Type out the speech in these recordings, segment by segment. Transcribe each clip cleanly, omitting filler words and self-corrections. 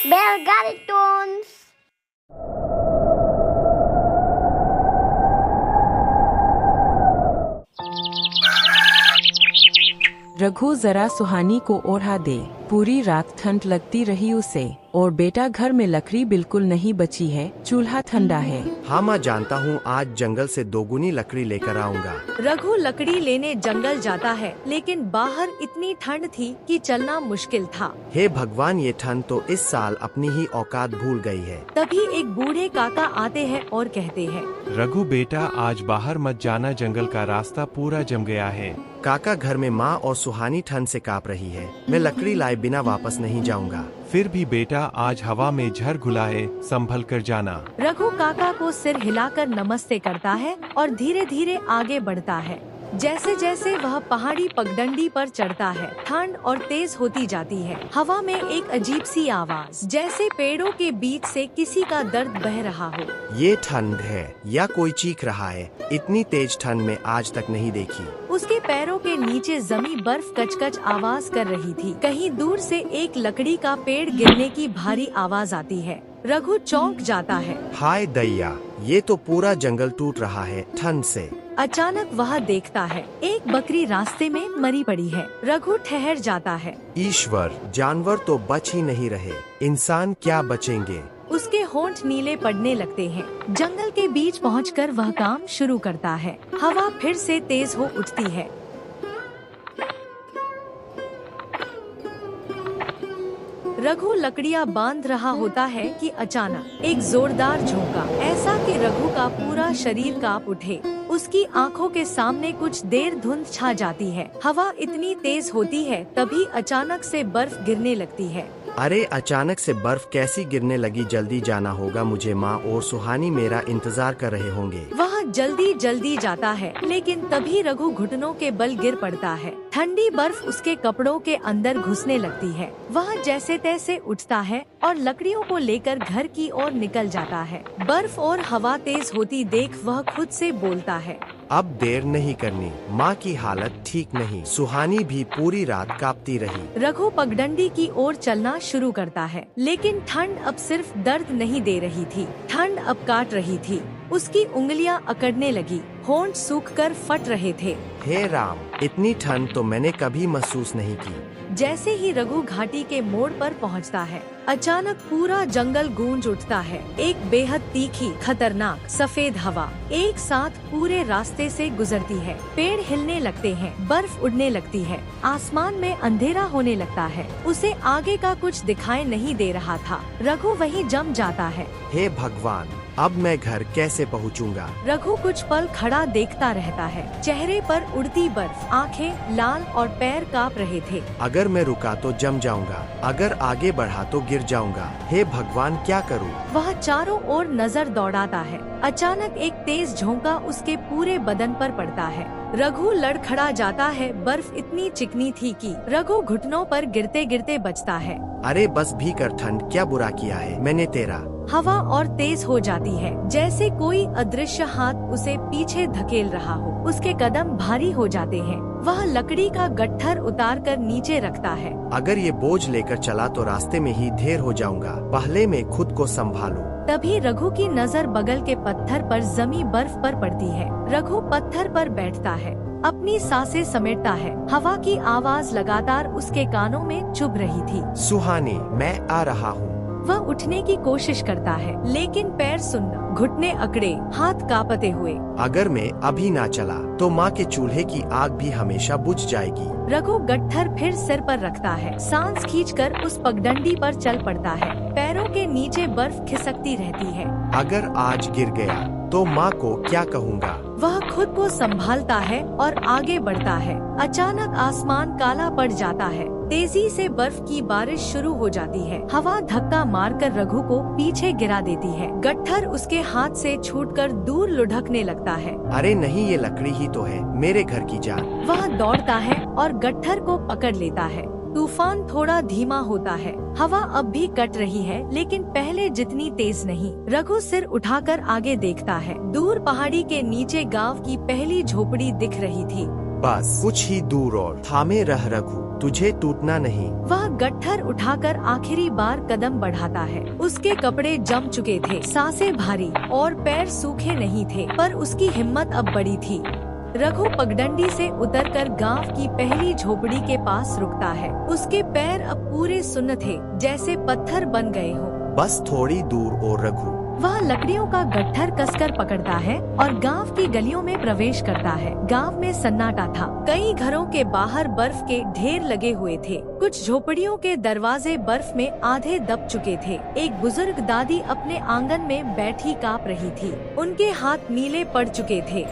Belgaritones. Raghu जरा सुहानी को ओढ़ा दे। पूरी रात ठंड लगती रही उसे, और बेटा घर में लकड़ी बिल्कुल नहीं बची है, चूल्हा ठंडा है। हाँ माँ जानता हूँ, आज जंगल से दोगुनी लकड़ी लेकर आऊँगा। रघु लकड़ी लेने जंगल जाता है, लेकिन बाहर इतनी ठंड थी कि चलना मुश्किल था। हे भगवान, ये ठंड तो इस साल अपनी ही औकात भूल गई है। तभी एक बूढ़े काका आते हैं और कहते हैं, रघु बेटा आज बाहर मत जाना, जंगल का रास्ता पूरा जम गया है। काका, घर में माँ और सुहानी ठंड से कांप रही है, मैं लकड़ी लाए बिना वापस नहीं जाऊंगा। फिर भी बेटा आज हवा में झड़ घुला है, संभल कर जाना। रघु काका को सिर हिलाकर नमस्ते करता है और धीरे धीरे आगे बढ़ता है। जैसे जैसे वह पहाड़ी पगडंडी पर चढ़ता है, ठंड और तेज होती जाती है। हवा में एक अजीब सी आवाज, जैसे पेड़ों के बीच से किसी का दर्द बह रहा हो। ये ठंड है या कोई चीख रहा है? इतनी तेज ठंड में आज तक नहीं देखी। उसके पैरों के नीचे जमी बर्फ कचकच आवाज कर रही थी। कहीं दूर से एक लकड़ी का पेड़ गिरने की भारी आवाज आती है। रघु चौंक जाता है। हाय दैया, ये तो पूरा जंगल टूट रहा है ठंड से। अचानक वह देखता है, एक बकरी रास्ते में मरी पड़ी है। रघु ठहर जाता है। ईश्वर, जानवर तो बच ही नहीं रहे, इंसान क्या बचेंगे? उसके होंठ नीले पड़ने लगते हैं। जंगल के बीच पहुंचकर वह काम शुरू करता है। हवा फिर से तेज हो उठती है। रघु लकड़ियां बांध रहा होता है कि अचानक एक जोरदार झोंका, ऐसा कि रघु का पूरा शरीर कांप उठे। उसकी आंखों के सामने कुछ देर धुंध छा जाती है। हवा इतनी तेज होती है, तभी अचानक से बर्फ गिरने लगती है। अरे अचानक से बर्फ कैसी गिरने लगी? जल्दी जाना होगा मुझे, माँ और सुहानी मेरा इंतजार कर रहे होंगे। वह जल्दी जल्दी जाता है, लेकिन तभी रघु घुटनों के बल गिर पड़ता है। ठंडी बर्फ उसके कपड़ों के अंदर घुसने लगती है। वह जैसे तैसे उठता है और लकड़ियों को लेकर घर की ओर निकल जाता है। बर्फ और हवा तेज होती देख वह खुद से बोलता है, अब देर नहीं करनी, माँ की हालत ठीक नहीं। सुहानी भी पूरी रात कांपती रही। रघु पगडंडी की ओर चलना शुरू करता है, लेकिन ठंड अब सिर्फ दर्द नहीं दे रही थी, ठंड अब काट रही थी। उसकी उंगलियां अकड़ने लगी, होंठ सूखकर फट रहे थे। हे राम, इतनी ठंड तो मैंने कभी महसूस नहीं की। जैसे ही रघु घाटी के मोड़ पर पहुंचता है, अचानक पूरा जंगल गूंज उठता है। एक बेहद तीखी, खतरनाक सफेद हवा एक साथ पूरे रास्ते से गुजरती है। पेड़ हिलने लगते हैं, बर्फ उड़ने लगती है, आसमान में अंधेरा होने लगता है। उसे आगे का कुछ दिखाई नहीं दे रहा था। रघु वहीं जम जाता है। हे भगवान, अब मैं घर कैसे पहुंचूंगा? रघु कुछ पल खड़ा देखता रहता है। चेहरे पर उड़ती बर्फ, आंखें लाल और पैर कांप रहे थे। अगर मैं रुका तो जम जाऊंगा, अगर आगे बढ़ा तो गिर जाऊंगा। हे भगवान, क्या करूं? वह चारों ओर नजर दौड़ाता है। अचानक एक तेज झोंका उसके पूरे बदन पर पड़ता है। रघु लड़खड़ा जाता है। बर्फ इतनी चिकनी थी कि रघु घुटनों पर गिरते गिरते बचता है। अरे बस भी कर, ठंड क्या बुरा किया है मैंने तेरा? हवा और तेज हो जाती है, जैसे कोई अदृश्य हाथ उसे पीछे धकेल रहा हो। उसके कदम भारी हो जाते हैं। वह लकड़ी का गट्ठर उतार कर नीचे रखता है। अगर ये बोझ लेकर चला तो रास्ते में ही ढेर हो जाऊंगा, पहले मैं खुद को संभालूं। तभी रघु की नजर बगल के पत्थर पर जमी बर्फ पर पड़ती है। रघु पत्थर पर बैठता है, अपनी सांसें समेटता है। हवा की आवाज लगातार उसके कानों में चुभ रही थी। सुहानी, मैं आ रहा हूँ। वह उठने की कोशिश करता है, लेकिन पैर सुन्न, घुटने अकड़े, हाथ कांपते हुए। अगर मैं अभी ना चला तो माँ के चूल्हे की आग भी हमेशा बुझ जाएगी। रघु गट्ठर फिर सिर पर रखता है, सांस खींचकर उस पगडंडी पर चल पड़ता है। पैरों के नीचे बर्फ खिसकती रहती है। अगर आज गिर गया तो माँ को क्या कहूँगा? वह खुद को संभालता है और आगे बढ़ता है। अचानक आसमान काला पड़ जाता है। तेजी से बर्फ की बारिश शुरू हो जाती है। हवा धक्का मारकर रघु को पीछे गिरा देती है। गट्ठर उसके हाथ से छूटकर दूर लुढ़कने लगता है। अरे नहीं, ये लकड़ी ही तो है, मेरे घर की जान। वह दौड़ता है और गट्ठर को पकड़ लेता है। तूफान थोड़ा धीमा होता है। हवा अब भी कट रही है, लेकिन पहले जितनी तेज नहीं। रघु सिर उठाकर आगे देखता है। दूर पहाड़ी के नीचे गांव की पहली झोपड़ी दिख रही थी। बस कुछ ही दूर और थामे रह रघु, तुझे टूटना नहीं। वह गट्ठर उठाकर आखिरी बार कदम बढ़ाता है। उसके कपड़े जम चुके थे, सांसें भारी और पैर सूखे नहीं थे, पर उसकी हिम्मत अब बड़ी थी। रघु पगडंडी से उतरकर गांव की पहली झोपड़ी के पास रुकता है। उसके पैर अब पूरे सुन्न थे, जैसे पत्थर बन गए हो। बस थोड़ी दूर और रघु। वह लकड़ियों का गट्ठर कसकर पकड़ता है और गांव की गलियों में प्रवेश करता है। गांव में सन्नाटा था। कई घरों के बाहर बर्फ के ढेर लगे हुए थे। कुछ झोपड़ियों के दरवाजे बर्फ में आधे दब चुके थे। एक बुजुर्ग दादी अपने आंगन में बैठी कांप रही थी। उनके हाथ नीले पड़ चुके थे।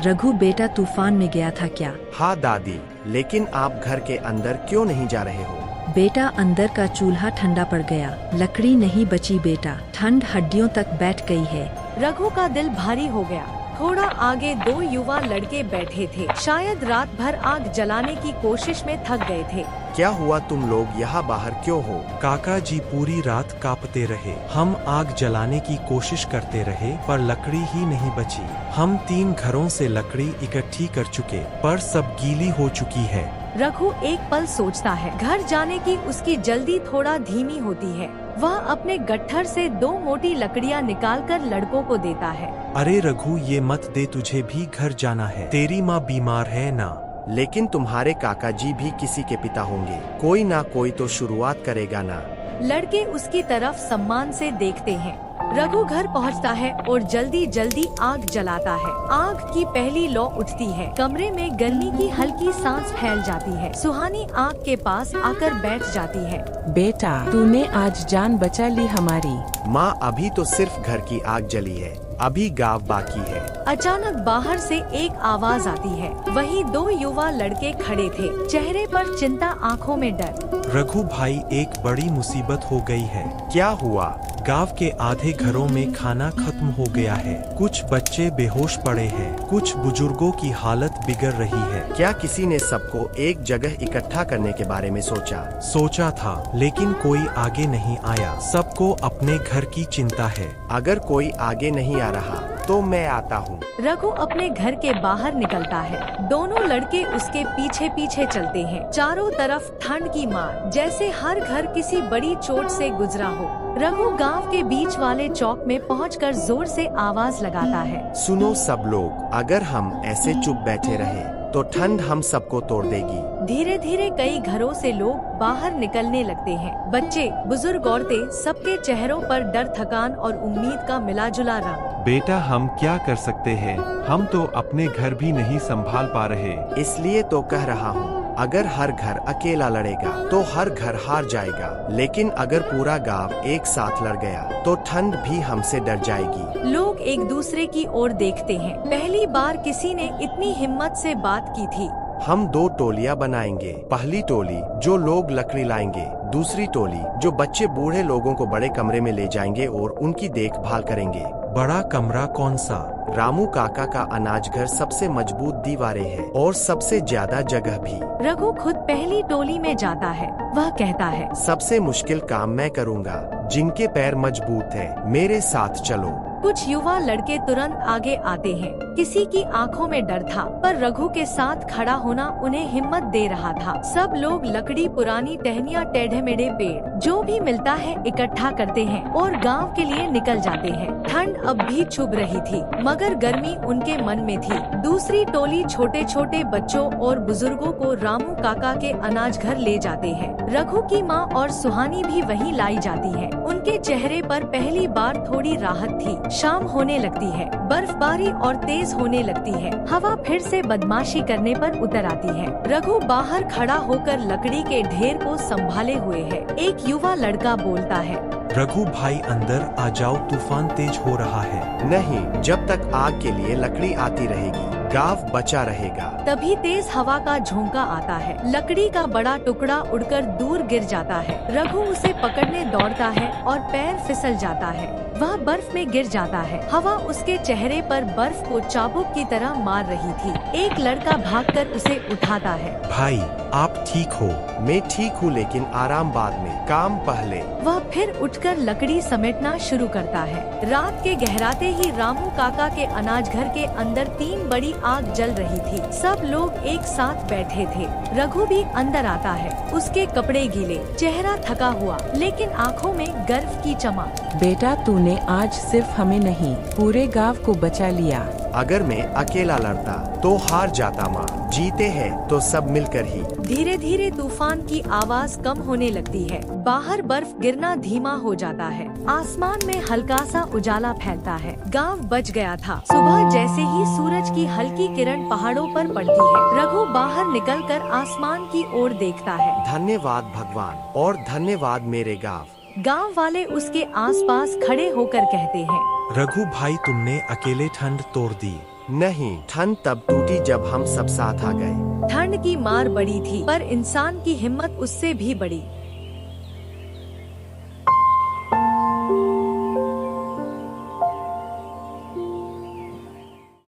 रघु बेटा तूफान में गया था क्या? हाँ दादी, लेकिन आप घर के अंदर क्यों नहीं जा रहे हो? बेटा अंदर का चूल्हा ठंडा पड़ गया, लकड़ी नहीं बची बेटा, ठंड हड्डियों तक बैठ गई है। रघु का दिल भारी हो गया। थोड़ा आगे दो युवा लड़के बैठे थे। शायद रात भर आग जलाने की कोशिश में थक गए थे। क्या हुआ, तुम लोग यहाँ बाहर क्यों हो? काका जी पूरी रात कांपते रहे। हम आग जलाने की कोशिश करते रहे पर लकड़ी ही नहीं बची। हम 3 घरों से लकड़ी इकट्ठी कर चुके पर सब गीली हो चुकी है। रघु एक पल सोचता है। घर जाने की उसकी जल्दी थोड़ा धीमी होती है। वह अपने गट्ठर से 2 मोटी लकड़ियां निकालकर लड़कों को देता है। अरे रघु, ये मत दे, तुझे भी घर जाना है। तेरी माँ बीमार है ना। लेकिन तुम्हारे काका जी भी किसी के पिता होंगे, कोई ना कोई तो शुरुआत करेगा ना। लड़के उसकी तरफ सम्मान से देखते हैं। रघु घर पहुंचता है और जल्दी जल्दी आग जलाता है। आग की पहली लौ उठती है। कमरे में गर्मी की हल्की सांस फैल जाती है। सुहानी आग के पास आकर बैठ जाती है। बेटा, तूने आज जान बचा ली हमारी। माँ, अभी तो सिर्फ घर की आग जली है, अभी गाँव बाकी है। अचानक बाहर से एक आवाज आती है। वहीं 2 युवा लड़के खड़े थे, चेहरे पर चिंता, आंखों में डर। रघु भाई, एक बड़ी मुसीबत हो गई है। क्या हुआ? गांव के आधे घरों में खाना खत्म हो गया है। कुछ बच्चे बेहोश पड़े हैं, कुछ बुजुर्गों की हालत बिगड़ रही है। क्या किसी ने सबको एक जगह इकट्ठा करने के बारे में सोचा? सोचा था, लेकिन कोई आगे नहीं आया। सबको अपने घर की चिंता है। अगर कोई आगे नहीं आ रहा तो मैं आता हूँ। रघु अपने घर के बाहर निकलता है। दोनों लड़के उसके पीछे पीछे चलते हैं। चारों तरफ ठंड की मार, जैसे हर घर किसी बड़ी चोट से गुजरा हो। रघु गांव के बीच वाले चौक में पहुंचकर जोर से आवाज लगाता है। सुनो सब लोग, अगर हम ऐसे चुप बैठे रहे तो ठंड हम सबको तोड़ देगी। धीरे धीरे कई घरों से लोग बाहर निकलने लगते हैं। बच्चे, बुजुर्ग, औरतें, सबके चेहरों पर डर, थकान और उम्मीद का मिला जुला रंग। बेटा, हम क्या कर सकते हैं? हम तो अपने घर भी नहीं संभाल पा रहे। इसलिए तो कह रहा हूँ, अगर हर घर अकेला लड़ेगा तो हर घर हार जाएगा, लेकिन अगर पूरा गांव एक साथ लड़ गया तो ठंड भी हमसे डर जाएगी। लोग एक दूसरे की ओर देखते हैं। पहली बार किसी ने इतनी हिम्मत से बात की थी। हम 2 टोलियां बनाएंगे। पहली टोली जो लोग लकड़ी लाएंगे, दूसरी टोली जो बच्चे बूढ़े लोगों को बड़े कमरे में ले जाएंगे और उनकी देखभाल करेंगे। बड़ा कमरा कौन सा? रामू काका का अनाज घर सबसे मजबूत दीवारें हैं और सबसे ज्यादा जगह भी। रघु खुद पहली टोली में जाता है। वह कहता है, सबसे मुश्किल काम मैं करूँगा। जिनके पैर मजबूत हैं, मेरे साथ चलो। कुछ युवा लड़के तुरंत आगे आते हैं। किसी की आंखों में डर था, पर रघु के साथ खड़ा होना उन्हें हिम्मत दे रहा था। सब लोग लकड़ी, पुरानी टहनियाँ, टेढ़े मेढ़े पेड़, जो भी मिलता है इकट्ठा करते हैं और गांव के लिए निकल जाते हैं। ठंड अब भी चुभ रही थी, मगर गर्मी उनके मन में थी। दूसरी टोली छोटे छोटे बच्चों और बुजुर्गों को रामू काका के अनाज घर ले जाते हैं। रघु की माँ और सुहानी भी वहीं लाई जाती है। उनके चेहरे पर पहली बार थोड़ी राहत थी। शाम होने लगती है, बर्फबारी और तेज होने लगती है। हवा फिर से बदमाशी करने पर उतर आती है। रघु बाहर खड़ा होकर लकड़ी के ढेर को संभाले हुए है। एक युवा लड़का बोलता है, रघु भाई अंदर आ जाओ, तूफान तेज हो रहा है। नहीं, जब तक आग के लिए लकड़ी आती रहेगी गांव बचा रहेगा। तभी तेज हवा का झोंका आता है। लकड़ी का बड़ा टुकड़ा उड़कर दूर गिर जाता है। रघु उसे पकड़ने दौड़ता है और पैर फिसल जाता है। वह बर्फ में गिर जाता है। हवा उसके चेहरे पर बर्फ को चाबुक की तरह मार रही थी। एक लड़का भागकर उसे उठाता है। भाई, आप ठीक हो? मैं ठीक हूँ, लेकिन आराम बाद में, काम पहले। वह फिर उठकर लकड़ी समेटना शुरू करता है। रात के गहराते ही रामू काका के अनाज घर के अंदर 3 बड़ी आग जल रही थी। सब लोग एक साथ बैठे थे। रघु भी अंदर आता है। उसके कपड़े गीले, चेहरा थका हुआ, लेकिन आँखों में गर्व की चमक। बेटा, तूने आज सिर्फ हमें नहीं, पूरे गांव को बचा लिया। अगर मैं अकेला लड़ता तो हार जाता माँ। जीते हैं तो सब मिलकर ही। धीरे धीरे तूफान की आवाज कम होने लगती है। बाहर बर्फ गिरना धीमा हो जाता है। आसमान में हल्का सा उजाला फैलता है। गांव बच गया था। सुबह जैसे ही सूरज की हल्की किरण पहाड़ों पर पड़ती है, रघु बाहर निकलकर आसमान की ओर देखता है। धन्यवाद भगवान, और धन्यवाद मेरे गांव। गांव वाले उसके आसपास खड़े होकर कहते हैं, रघु भाई, तुमने अकेले ठंड तोड़ दी। नहीं, ठंड तब टूटी जब हम सब साथ आ गए। ठंड की मार बड़ी थी, पर इंसान की हिम्मत उससे भी बड़ी।